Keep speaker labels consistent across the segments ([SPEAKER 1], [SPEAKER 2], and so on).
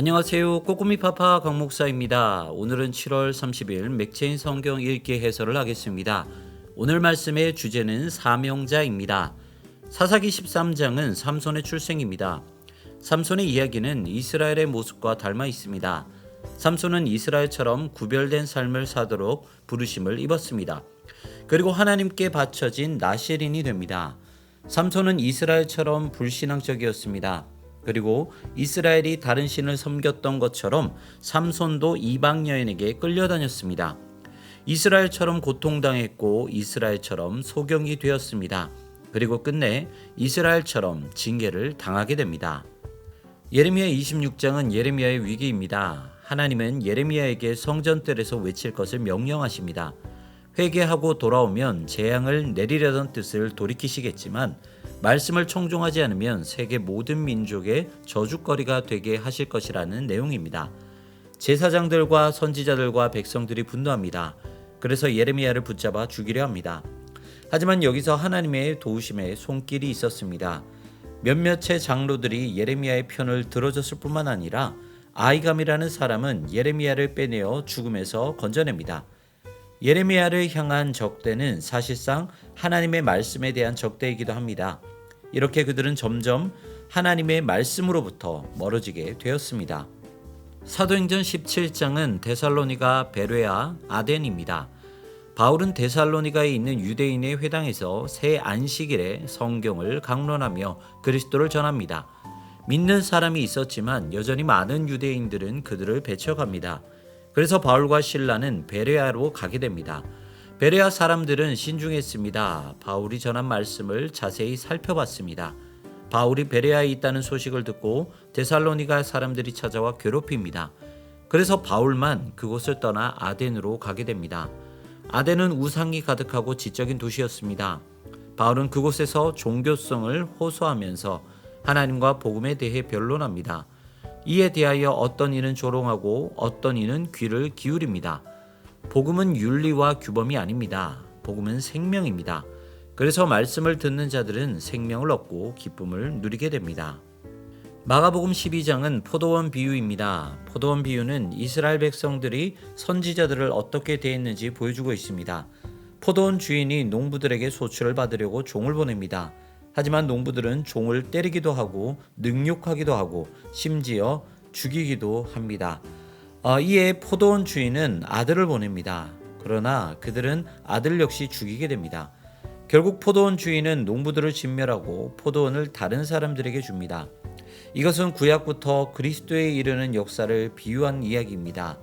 [SPEAKER 1] 안녕하세요. 꼬꼬미 파파 강 목사입니다. 오늘은 7월 30일 맥체인 성경 읽기 해설을 하겠습니다. 오늘 말씀의 주제는 사명자입니다. 사사기 13장은 삼손의 출생입니다. 삼손의 이야기는 이스라엘의 모습과 닮아 있습니다. 삼손은 이스라엘처럼 구별된 삶을 사도록 부르심을 입었습니다. 그리고 하나님께 바쳐진 나실인이 됩니다. 삼손은 이스라엘처럼 불신앙적이었습니다. 그리고 이스라엘이 다른 신을 섬겼던 것처럼 삼손도 이방 여인에게 끌려다녔습니다. 이스라엘처럼 고통당했고 이스라엘처럼 소경이 되었습니다. 그리고 끝내 이스라엘처럼 징계를 당하게 됩니다. 예레미야 26장은 예레미야의 위기입니다. 하나님은 예레미야에게 성전뜰에서 외칠 것을 명령하십니다. 회개하고 돌아오면 재앙을 내리려던 뜻을 돌이키시겠지만 말씀을 청종하지 않으면 세계 모든 민족의 저주거리가 되게 하실 것이라는 내용입니다. 제사장들과 선지자들과 백성들이 분노합니다. 그래서 예레미야를 붙잡아 죽이려 합니다. 하지만 여기서 하나님의 도우심에 손길이 있었습니다. 몇몇의 장로들이 예레미야의 편을 들어줬을 뿐만 아니라 아이감이라는 사람은 예레미야를 빼내어 죽음에서 건져냅니다. 예레미야를 향한 적대는 사실상 하나님의 말씀에 대한 적대이기도 합니다. 이렇게 그들은 점점 하나님의 말씀으로부터 멀어지게 되었습니다. 사도행전 17장은 데살로니가, 베레아, 아덴입니다. 바울은 데살로니가에 있는 유대인의 회당에서 새 안식일에 성경을 강론하며 그리스도를 전합니다. 믿는 사람이 있었지만 여전히 많은 유대인들은 그들을 배척합니다. 그래서 바울과 실라는 베레아로 가게 됩니다. 베레아 사람들은 신중했습니다. 바울이 전한 말씀을 자세히 살펴봤습니다. 바울이 베레아에 있다는 소식을 듣고 데살로니가 사람들이 찾아와 괴롭힙니다. 그래서 바울만 그곳을 떠나 아덴으로 가게 됩니다. 아덴은 우상이 가득하고 지적인 도시였습니다. 바울은 그곳에서 종교성을 호소하면서 하나님과 복음에 대해 변론합니다. 이에 대하여 어떤 이는 조롱하고 어떤 이는 귀를 기울입니다. 복음은 윤리와 규범이 아닙니다. 복음은 생명입니다. 그래서 말씀을 듣는 자들은 생명을 얻고 기쁨을 누리게 됩니다. 마가복음 12장은 포도원 비유입니다. 포도원 비유는 이스라엘 백성들이 선지자들을 어떻게 대했는지 보여주고 있습니다. 포도원 주인이 농부들에게 소출을 받으려고 종을 보냅니다. 하지만 농부들은 종을 때리기도 하고 능욕하기도 하고 심지어 죽이기도 합니다. 이에 포도원 주인은 아들을 보냅니다. 그러나 그들은 아들 역시 죽이게 됩니다. 결국 포도원 주인은 농부들을 진멸하고 포도원을 다른 사람들에게 줍니다. 이것은 구약부터 그리스도에 이르는 역사를 비유한 이야기입니다.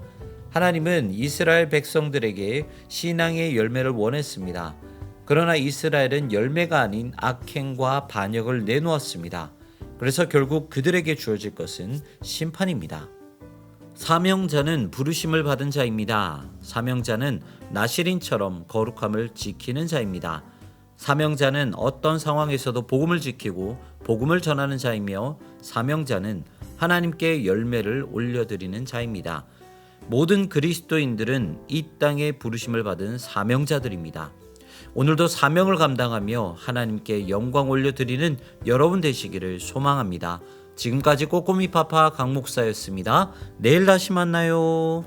[SPEAKER 1] 하나님은 이스라엘 백성들에게 신앙의 열매를 원했습니다. 그러나 이스라엘은 열매가 아닌 악행과 반역을 내놓았습니다. 그래서 결국 그들에게 주어질 것은 심판입니다. 사명자는 부르심을 받은 자입니다. 사명자는 나실인처럼 거룩함을 지키는 자입니다. 사명자는 어떤 상황에서도 복음을 지키고 복음을 전하는 자이며 사명자는 하나님께 열매를 올려드리는 자입니다. 모든 그리스도인들은 이 땅에 부르심을 받은 사명자들입니다. 오늘도 사명을 감당하며 하나님께 영광 올려드리는 여러분 되시기를 소망합니다. 지금까지 꼬꼬미 파파 강 목사였습니다. 내일 다시 만나요.